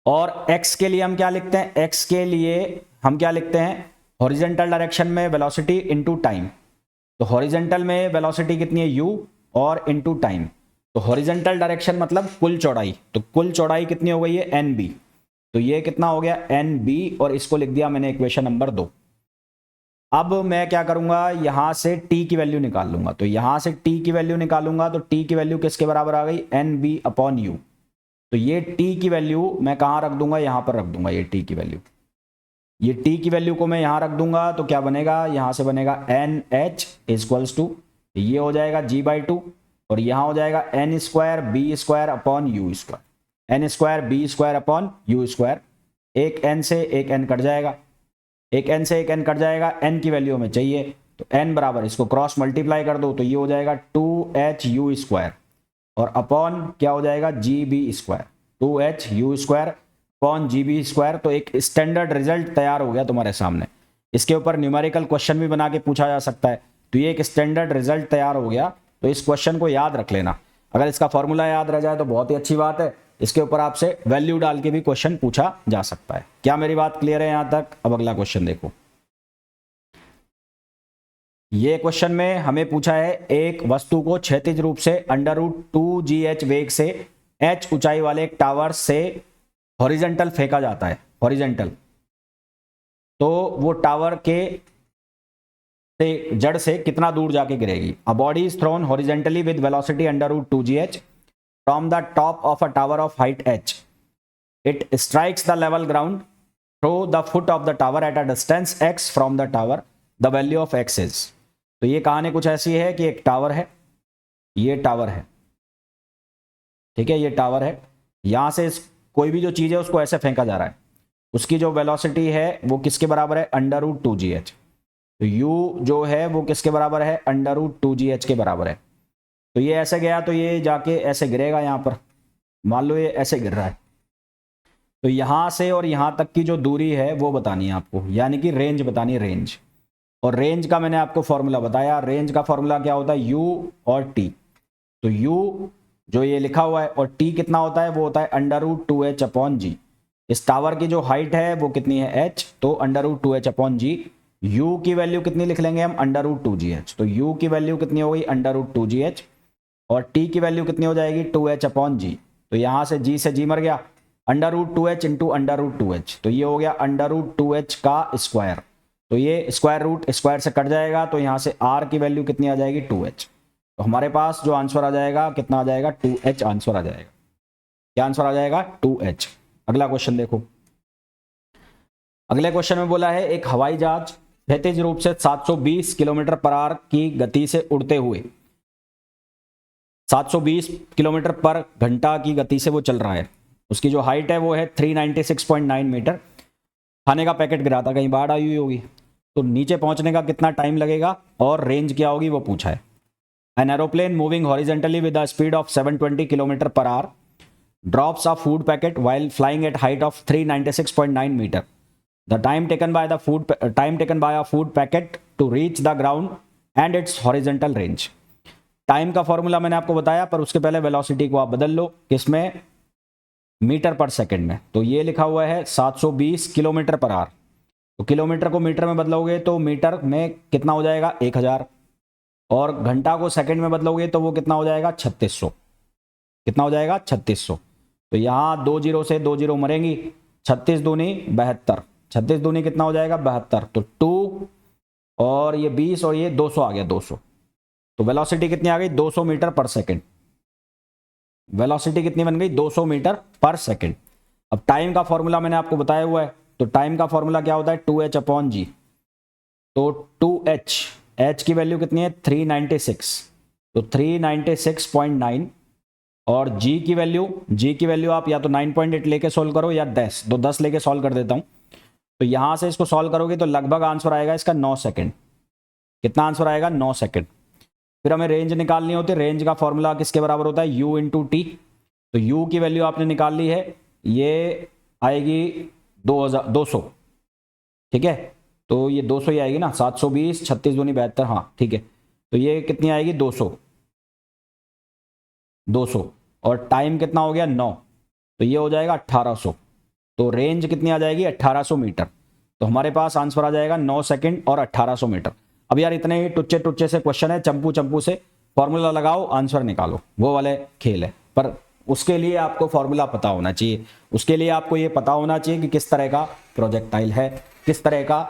और x के लिए हम क्या लिखते हैं, x के लिए हम क्या लिखते हैं, हॉरिजॉन्टल डायरेक्शन में वेलोसिटी इनटू टाइम। तो हॉरिजॉन्टल में वेलोसिटी कितनी है u और इनटू टाइम। तो हॉरिजॉन्टल डायरेक्शन मतलब कुल चौड़ाई, तो कुल चौड़ाई कितनी हो गई है nb। तो ये कितना हो गया nb और इसको लिख दिया मैंने इक्वेशन नंबर 2। अब मैं क्या करूंगा, यहां से t की वैल्यू निकाल लूंगा। तो यहां से t की वैल्यू निकालूंगा तो t की वैल्यू किसके बराबर आ गई nb अपॉन u। तो ये t की वैल्यू मैं कहां रख दूंगा, यहां पर रख दूंगा। ये t की वैल्यू, ये t की वैल्यू को मैं यहां रख दूंगा तो क्या बनेगा, यहां से बनेगा nh इक्वल्स टू, ये हो जाएगा g/2 और यहां हो जाएगा n square b square upon u square, n square b square upon u square. एक n से एक n कट जाएगा, एक n से एक n कट जाएगा, n की वैल्यू हमें चाहिए तो n बराबर, इसको क्रॉस मल्टीप्लाई कर दो तो ये हो जाएगा 2HU² और अपॉन क्या हो जाएगा GB², 2HU² अपॉन GB²। तो एक स्टैंडर्ड रिजल्ट तैयार हो गया तुम्हारे सामने। इसके ऊपर न्यूमेरिकल क्वेश्चन भी बना के पूछा जा सकता है। तो ये एक स्टैंडर्ड रिजल्ट तैयार हो गया। तो इस क्वेश्चन को याद रख लेना। अगर इसका फॉर्मूला याद रह जाए तो बहुत ही अच्छी बात है। इसके ऊपर आपसे वैल्यू डाल के भी क्वेश्चन पूछा जा सकता है। क्या मेरी बात क्लियर है यहां तक? अब अगला क्वेश्चन देखो। ये क्वेश्चन में हमें पूछा है एक वस्तु को क्षैतिज रूप से √2gh वेग से h ऊंचाई वाले एक टावर से हॉरिजॉन्टल फेंका जाता है। हॉरिजॉन्टल तो वो टावर के जड़ से कितना दूर जाके गिरेगी। A body is throne horizontally with velocity √2gh from the top of a tower of height h. It strikes the level ground through the foot of the tower at a distance x from the tower. The value of x is. तो ये कहानी कुछ ऐसी है कि एक tower है, ये टावर है, ठीक है, ये टावर है। यहां से कोई भी जो चीज है उसको ऐसे फेंका जा रहा है। उसकी जो वेलोसिटी है वो किसके बराबर है? √2gh। तो u जो है वो किसके बराबर है? √2gh के बराबर है। तो ये ऐसे गया तो ये जाके ऐसे गिरेगा यहां पर। मान लो ये ऐसे गिर रहा है, तो यहां से और यहां तक की जो दूरी है वो बतानी है आपको, यानी कि रेंज बतानी है, रेंज। और रेंज का मैंने आपको फॉर्मूला बताया। रेंज का फॉर्मूला क्या होता है? u और t। तो u जो ये लिखा हुआ है और t कितना होता है? वो होता है √2h/g। इस टावर की जो हाइट है वो कितनी है? h। तो √2h/g। u की वैल्यू कितनी लिख लेंगे हम? √2gh। तो u की वैल्यू कितनी हो गई? √2gh। और t की वैल्यू कितनी हो जाएगी? 2h/g। तो यहां से g से g मर गया, √2h इंटू √2h। तो ये हो गया √2h का स्क्वायर। तो ये स्क्वायर रूट स्क्वायर से कट जाएगा, तो यहां से r की वैल्यू कितनी आ जाएगी? 2h। तो हमारे पास जो आंसर आ जाएगा कितना आ जाएगा? 2h आंसर आ जाएगा। क्या आंसर आ जाएगा? 2h। अगला क्वेश्चन देखो। अगले क्वेश्चन में बोला है एक हवाई जहाज क्षैतिज रूप से 720 किलोमीटर पर आवर की गति से उड़ते हुए 720 किलोमीटर पर घंटा की गति से वो चल रहा है। उसकी जो हाइट है वो है 396.9 मीटर। खाने का पैकेट गिरा था, कहीं बाढ़ आई हुई होगी, तो नीचे पहुंचने का कितना टाइम लगेगा और रेंज क्या होगी वो पूछा है। An aeroplane moving horizontally with the speed of 720 kilometre per hour drops a food packet while flying at height of 396.9 metre. The time taken by a food packet to reach the ground and its horizontal range. Time का formula मैंने आपको बताया, पर उसके पहले velocity को आप बदल लो, किसमें? मीटर पर सेकंड में। तो ये लिखा हुआ है 720 किलोमीटर पर आवर। तो किलोमीटर को मीटर में बदलोगे तो मीटर में कितना हो जाएगा? 1000। और घंटा को सेकंड में बदलोगे तो वो कितना हो जाएगा? 3600। कितना हो जाएगा? 3600। तो यहाँ 2 जीरो से 2 जीरो मरेंगी, 36 दूनी 72, 36 दूनी कितना हो जाएगा? 72। तो 2 और ये 20 और ये 200 आ गया, 200। तो वेलोसिटी कितनी आ गई? 200 मीटर पर सेकंड। वेलोसिटी कितनी बन गई? 200 मीटर पर सेकंड। अब टाइम का फॉर्मूला मैंने आपको बताया हुआ है। तो टाइम का फॉर्मूला क्या होता है? 2h/g। तो 2h, h की वैल्यू कितनी है? 396। तो 396.9 और g की वैल्यू आप या तो 9.8 लेके सॉल्व करो या 10, तो 10 लेके सॉल्व कर देता हूं। तो यहां से इसको सॉल्व करोगे तो लगभग आंसर आएगा इसका 9 सेकंड। कितना आंसर आएगा? 9 सेकंड। फिर हमें रेंज निकालनी होती है। रेंज का फॉर्मूला किसके बराबर होता है? u into T. तो u की वैल्यू आपने निकाल ली है, ये आएगी 200। ठीक है, तो ये 200 ही आएगी ना, 720, 36 दूनी 72, हाँ ठीक है। तो ये कितनी आएगी? 200। और टाइम कितना हो गया? 9। तो ये हो जाएगा 1800। तो रेंज कितनी आ जाएगी? 1800 मीटर। तो हमारे पास आंसर आ जाएगा 9 सेकंड और 1800 मीटर। अब यार इतने ही टुच्चे टुच्चे से क्वेश्चन है, चंपू चंपू से फॉर्मूला लगाओ आंसर निकालो, वो वाले खेल है। पर उसके लिए आपको फॉर्मूला पता होना चाहिए, उसके लिए आपको ये पता होना चाहिए कि किस तरह का प्रोजेक्टाइल है, किस तरह का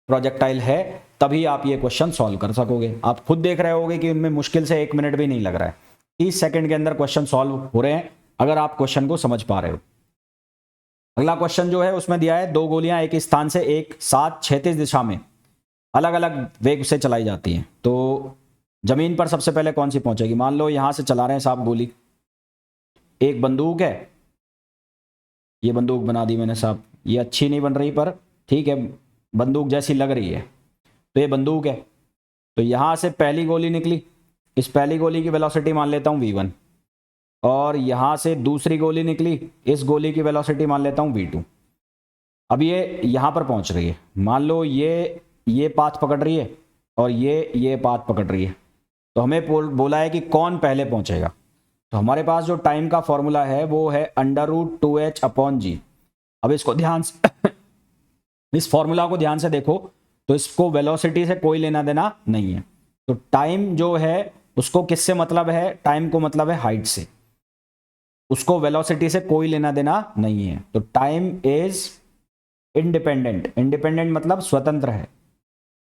प्रोजेक्टाइल है, तभी आप ये क्वेश्चन सॉल्व कर सकोगे। आप खुद देख रहे होगे कि उनमें मुश्किल से 1 मिनट भी नहीं लग रहा है, 30 सेकंड के अंदर क्वेश्चन सॉल्व हो रहे हैं, अगर आप क्वेश्चन को समझ पा रहे हो। अगला क्वेश्चन जो है उसमें दिया है 2 गोलियां एक स्थान से एक साथ क्षैतिज दिशा में अलग अलग वेग से चलाई जाती हैं, तो जमीन पर सबसे पहले कौन सी पहुंचेगी? मान लो यहां से चला रहे हैं साहब गोली, एक बंदूक है, ये बंदूक बना दी मैंने साहब, ये अच्छी नहीं बन रही पर ठीक है, बंदूक जैसी लग रही है। तो ये बंदूक है, तो यहाँ से पहली गोली निकली, इस पहली गोली की वेलोसिटी मान लेता हूँ v1, और यहाँ से दूसरी गोली निकली, इस गोली की वेलोसिटी मान लेता हूँ v2। अब ये यहाँ पर पहुँच रही है, मान लो ये पाथ पकड़ रही है और ये पाथ पकड़ रही है, तो हमें बोला है कि कौन पहले पहुँचेगा। तो हमारे पास जो टाइम का फॉर्मूला है वो है √2h/g। अब इसको ध्यान से इस फॉर्मूला को ध्यान से देखो, तो इसको वेलोसिटी से कोई लेना देना नहीं है। तो टाइम जो है उसको किससे मतलब है, टाइम को मतलब है हाइट से, उसको वेलोसिटी से कोई लेना देना नहीं है। तो टाइम इज इंडिपेंडेंट, इंडिपेंडेंट मतलब स्वतंत्र है,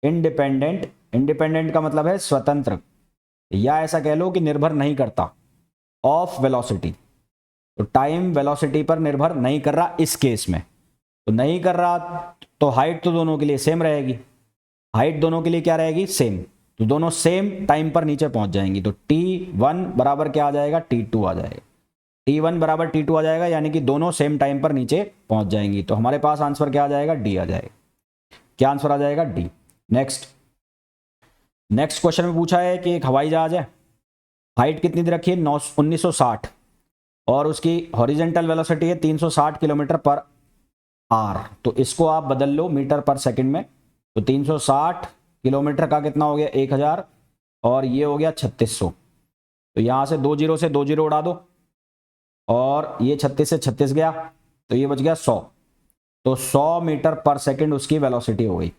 इंडिपेंडेंट का मतलब है स्वतंत्र, या ऐसा कह लो कि निर्भर नहीं करता ऑफ वेलोसिटी। तो टाइम वेलोसिटी पर निर्भर नहीं कर रहा इस केस में, तो नहीं कर रहा, तो हाइट तो दोनों के लिए सेम रहेगी, हाइट दोनों के लिए क्या रहेगी, सेम, तो दोनों सेम टाइम पर नीचे पहुंच जाएंगी। तो t1 बराबर क्या आ जाएगा, t2 आ जाएगा, t1 बराबर t2 आ जाएगा, यानी कि दोनों सेम टाइम पर नीचे पहुंच जाएंगी। तो हमारे पास आंसर क्या आ जाएगा, डी आ जाएगा। क्या आंसर आ जाएगा, डी। नेक्स्ट क्वेश्चन में पूछा है कि एक हवाई जहाज है, हाइट कितनी दे रखी है, 1960, और उसकी हॉरिजेंटल वेलोसिटी है 360 किलोमीटर पर आर। तो इसको आप बदल लो मीटर पर सेकंड में, तो 360 किलोमीटर का कितना हो गया, 1000, और ये हो गया 3600। तो यहाँ से 2 जीरो से 2 जीरो उड़ा दो, और ये 36 से 36 गया, तो ये बच गया 100। तो 100 मीटर पर सेकंड उसकी वेलोसिटी हो गई।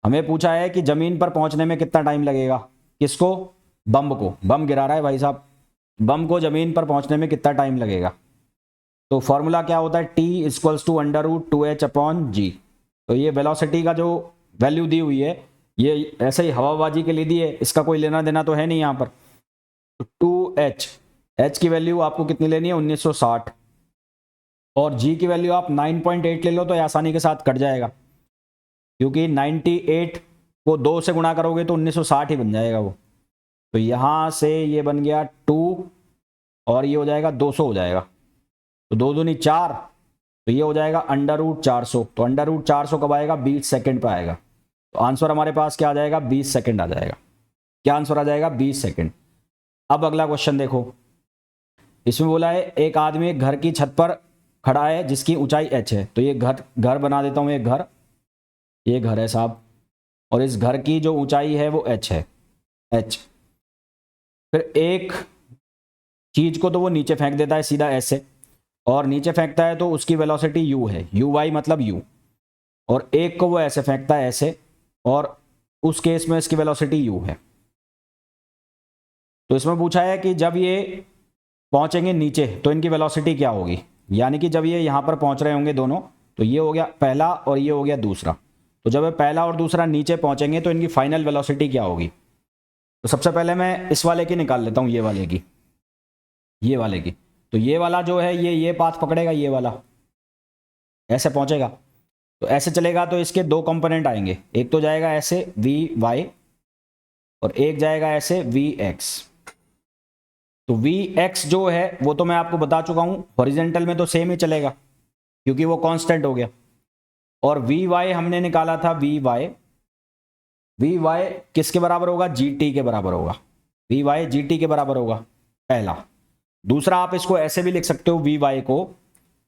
हमें पूछा है कि जमीन पर पहुंचने में कितना टाइम लगेगा, किसको, बम को, बम गिरा रहा है भाई साहब, बम को जमीन पर पहुंचने में कितना टाइम लगेगा। तो फॉर्मूला क्या होता है, T = √2h/g। तो ये वेलोसिटी का जो वैल्यू दी हुई है, ये ऐसे ही हवाबाजी के लिए दी है, इसका कोई लेना देना तो है नहीं यहाँ पर। तो 2h, h की वैल्यू आपको कितनी लेनी है, 1960, और g की वैल्यू आप 9.8 ले लो तो आसानी के साथ कट जाएगा, क्योंकि 98 को 2 से गुणा करोगे तो 1960 ही बन जाएगा वो। तो यहाँ से ये बन गया 2, और ये हो जाएगा 200 हो जाएगा, तो 2 दूनी 4, तो ये हो जाएगा √400। तो √400 कब आएगा, 20 सेकंड पर आएगा। तो आंसर हमारे पास क्या आ जाएगा, 20 सेकंड आ जाएगा। क्या आंसर आ जाएगा, 20 सेकंड। अब अगला क्वेश्चन देखो, इसमें बोला है एक आदमी एक घर की छत पर खड़ा है जिसकी ऊंचाई h है। तो ये घर बना देता हूं, एक घर, ये घर है साहब, और इस घर की जो ऊंचाई है वो h है, h। फिर एक चीज को तो वो नीचे फेंक देता है सीधा ऐसे, और नीचे फेंकता है तो उसकी वेलोसिटी u है, uy मतलब u, और एक को वो ऐसे फेंकता है ऐसे, और उस केस में इसकी वेलोसिटी u है। तो इसमें पूछा है कि जब ये पहुंचेंगे नीचे तो इनकी वेलोसिटी क्या होगी, यानी कि जब ये यहां पर पहुंच रहे होंगे दोनों, तो ये हो गया पहला और ये हो गया दूसरा, तो जब ये पहला और दूसरा नीचे पहुंचेंगे तो इनकी फाइनल वेलोसिटी क्या होगी। तो सबसे पहले मैं इस वाले की निकाल लेता हूं, ये वाले की, तो ये वाला जो है ये पाथ पकड़ेगा, ये वाला ऐसे पहुंचेगा, तो ऐसे चलेगा, तो इसके दो कंपोनेंट आएंगे, एक तो जाएगा ऐसे vy और एक जाएगा ऐसे vx। तो vx जो है वो तो मैं आपको बता चुका हूं, हॉरिजेंटल में तो सेम ही चलेगा क्योंकि वो कांस्टेंट हो गया, और vy हमने निकाला था vy किसके बराबर होगा, gt के बराबर होगा, vy gt के बराबर होगा पहला। दूसरा आप इसको ऐसे भी लिख सकते हो vy को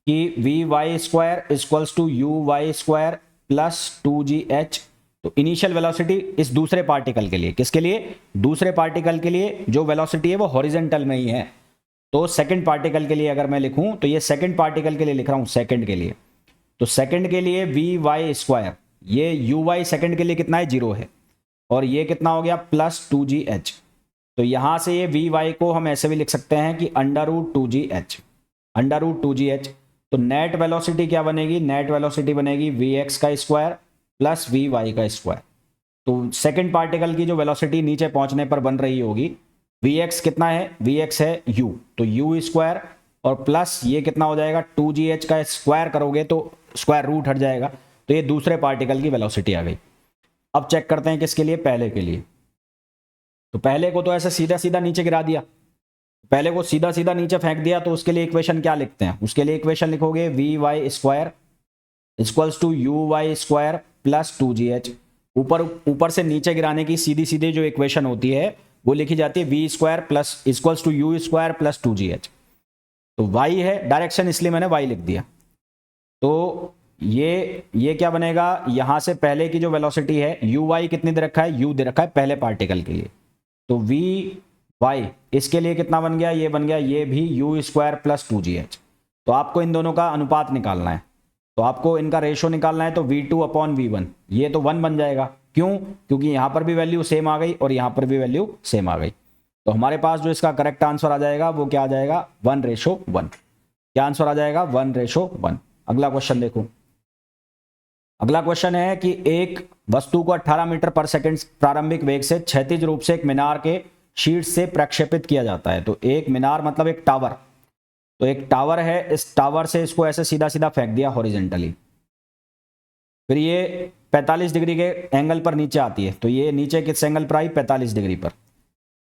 कि vy² = uy² + 2gh। तो इनिशियल वेलोसिटी इस दूसरे पार्टिकल के लिए, किसके लिए, दूसरे पार्टिकल के लिए जो वेलोसिटी है वो हॉरिजेंटल में ही है। तो सेकंड पार्टिकल के लिए अगर मैं लिखूं तो ये सेकंड पार्टिकल के लिए लिख रहा हूं, सेकंड के लिए, तो सेकंड के लिए vy², ये uy सेकंड के लिए कितना है, 0 है, और ये कितना हो गया +2gh। तो यहां से ये vy को हम ऐसे भी लिख सकते हैं कि √2gh। तो नेट वेलोसिटी क्या बनेगी, नेट वेलोसिटी बनेगी vx² + vy²। तो सेकंड पार्टिकल की जो वेलोसिटी नीचे पहुंचने पर बन रही होगी, vx कितना है, vx है u, तो u² और प्लस ये कितना हो जाएगा, 2gh का स्क्वायर करोगे तो स्क्वायर रूट हट जाएगा, तो ये दूसरे पार्टिकल की वेलोसिटी आ गई। अब चेक करते हैं किसके लिए, पहले के लिए। तो पहले को तो ऐसे सीधा सीधा नीचे गिरा दिया, पहले को सीधा सीधा नीचे फेंक दिया, तो उसके लिए इक्वेशन क्या लिखते हैं, उसके लिए इक्वेशन लिखोगे vy² = uy² + 2gh। ऊपर ऊपर से नीचे गिराने की सीधी सीधी जो इक्वेशन होती है वो लिखी जाती है v square plus equals to u square plus 2gh। तो y है, डायरेक्शन इसलिए मैंने y लिख दिया। तो ये क्या बनेगा, यहां से पहले की जो वेलोसिटी है uy कितनी दे रखा है, u दे रखा है पहले पार्टिकल के लिए, तो vy इसके लिए कितना बन गया, ये बन गया ये भी u स्क्वायर प्लस 2gh। तो आपको इन दोनों का अनुपात निकालना है, तो आपको इनका रेशो निकालना है, तो v2 अपॉन v1 ये तो 1 बन जाएगा। क्यों, क्योंकि यहां पर भी वैल्यू सेम आ गई और यहां पर भी वैल्यू सेम आ गई। तो हमारे पास जो इसका करेक्ट आंसर आ जाएगा वो क्या आ जाएगा, 1:1। क्या आंसर आ जाएगा, 1:1। अगला क्वेश्चन देखो। अगला क्वेश्चन है कि एक वस्तु को 18 मीटर पर सेकंड प्रारंभिक वेग से क्षैतिज रूप से एक मीनार के शीर्ष से प्रक्षेपित किया जाता है। तो एक मीनार मतलब एक टावर, तो एक टावर है, इस टावर से इसको ऐसे सीधा सीधा फेंक दिया हॉरिजेंटली, फिर ये 45 डिग्री के एंगल पर नीचे आती है। तो ये नीचे किस एंगल पर आई, 45 डिग्री पर।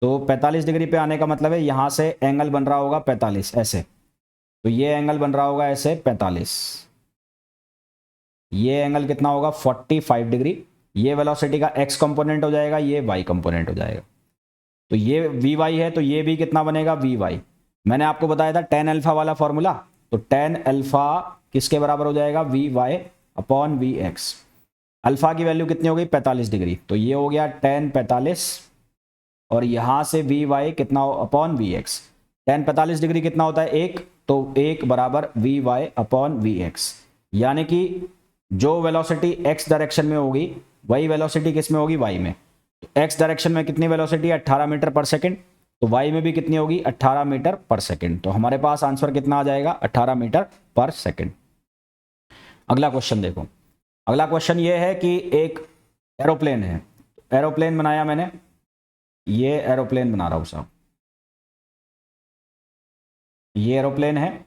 तो 45 डिग्री पे आने का मतलब है यहां से एंगल बन रहा होगा 45 ऐसे, तो ये एंगल बन रहा होगा ऐसे 45, ये एंगल कितना होगा 45 डिग्री। ये वेलोसिटी का x कंपोनेंट हो जाएगा, ये y कंपोनेंट हो जाएगा। तो ये vy है, तो ये भी कितना बनेगा vy। मैंने आपको बताया था tan अल्फा वाला फॉर्मूला, तो tan अल्फा किसके बराबर हो जाएगा, vy अपॉन vx। अल्फा की वैल्यू कितनी हो गई 45 डिग्री, तो ये हो गया tan 45 और यहां से vy कितना अपॉन vx। tan 45 डिग्री कितना होता है 1, तो 1 बराबर vy अपॉन vx। यानी कि जो वेलोसिटी x डायरेक्शन में होगी वही वेलोसिटी किस में होगी, y में। तो x डायरेक्शन में कितनी वेलोसिटी है 18 मीटर पर सेकंड, तो y में भी कितनी होगी 18 मीटर पर सेकंड। तो हमारे पास आंसर कितना आ जाएगा 18 मीटर पर सेकंड। अगला क्वेश्चन देखो। अगला क्वेश्चन ये है कि एक एरोप्लेन है, एरोप्लेन बनाया मैंने, ये एरोप्लेन बना रहा हूं साहब, ये एरोप्लेन है।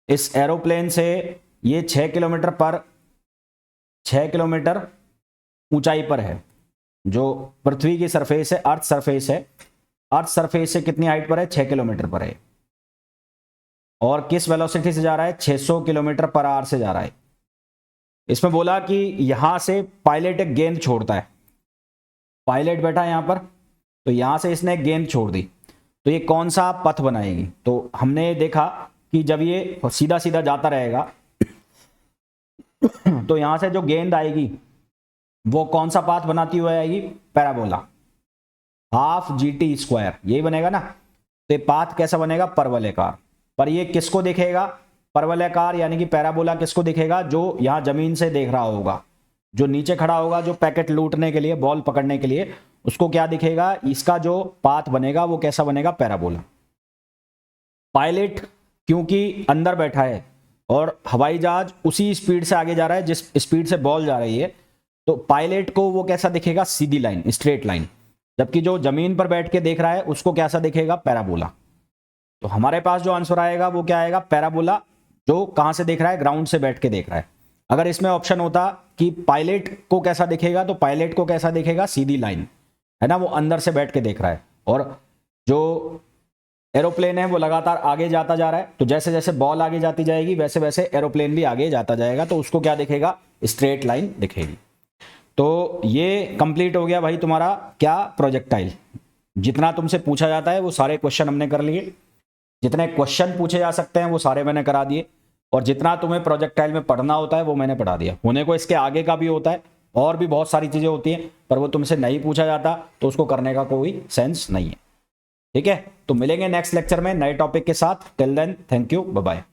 इस एरोप्लेन से ये 6 किलोमीटर ऊंचाई पर है, जो पृथ्वी की सरफेस है, अर्थ सरफेस है, अर्थ सरफेस से कितनी हाइट पर है 6 किलोमीटर पर है, और किस वेलोसिटी से जा रहा है 600 किलोमीटर पर आवर से जा रहा है। इसमें बोला कि यहां से पायलट एक गेंद छोड़ता है, पायलट बैठा है यहां पर, तो यहां से इसने एक गेंद छोड़ दी, तो ये कौन सा पथ बनाएगी। तो हमने देखा कि जब ये सीधा सीधा जाता रहेगा तो यहां से जो गेंद आएगी वो कौन सा पाथ बनाती हुई आएगी, पैराबोला, हाफ GT स्क्वायर, यही बनेगा ना। तो ये पाथ कैसा बनेगा, परवलयाकार। पर ये किसको दिखेगा, परवलयाकार यानी कि पैराबोला किसको दिखेगा, जो यहां जमीन से देख रहा होगा, जो नीचे खड़ा होगा, जो पैकेट लूटने के लिए, बॉल पकड़ने के लिए, उसको क्या दिखेगा, इसका जो पाथ बनेगा वो कैसा बनेगा, पैराबोला। पायलट क्योंकि अंदर बैठा है और हवाई जहाज उसी स्पीड से आगे जा रहा है जिस स्पीड से बॉल जा रही है, तो पायलट को वो कैसा दिखेगा, सीधी लाइन, स्ट्रेट लाइन। जबकि जो जमीन पर बैठ के देख रहा है उसको कैसा दिखेगा, पैराबोला। तो हमारे पास जो आंसर आएगा वो क्या आएगा, पैराबोला, जो कहां से देख रहा है, ग्राउंड से बैठ के देख रहा है। अगर इसमें ऑप्शन होता कि पायलट को कैसा दिखेगा, तो पायलट को कैसा दिखेगा, सीधी लाइन, है ना, वो अंदर से बैठ के देख रहा है, और जो एरोप्लेन है वो लगातार आगे जाता जा रहा है, तो जैसे जैसे बॉल आगे जाती जाएगी वैसे वैसे एरोप्लेन भी आगे जाता जाएगा, तो उसको क्या दिखेगा, स्ट्रेट लाइन दिखेगी। तो ये कंप्लीट हो गया भाई तुम्हारा क्या, प्रोजेक्टाइल। जितना तुमसे पूछा जाता है वो सारे क्वेश्चन हमने कर लिए, जितने क्वेश्चन पूछे जा सकते हैं वो सारे मैंने करा दिए, और जितना तुम्हें प्रोजेक्टाइल में पढ़ना होता है वो मैंने पढ़ा दिया। होने को इसके आगे का भी होता है, और भी बहुत सारी चीजें होती हैं, पर वो तुमसे नहीं पूछा जाता तो उसको करने का कोई सेंस नहीं है। ठीक है, तो मिलेंगे नेक्स्ट लेक्चर में नए टॉपिक के साथ। Till then, thank you, bye bye.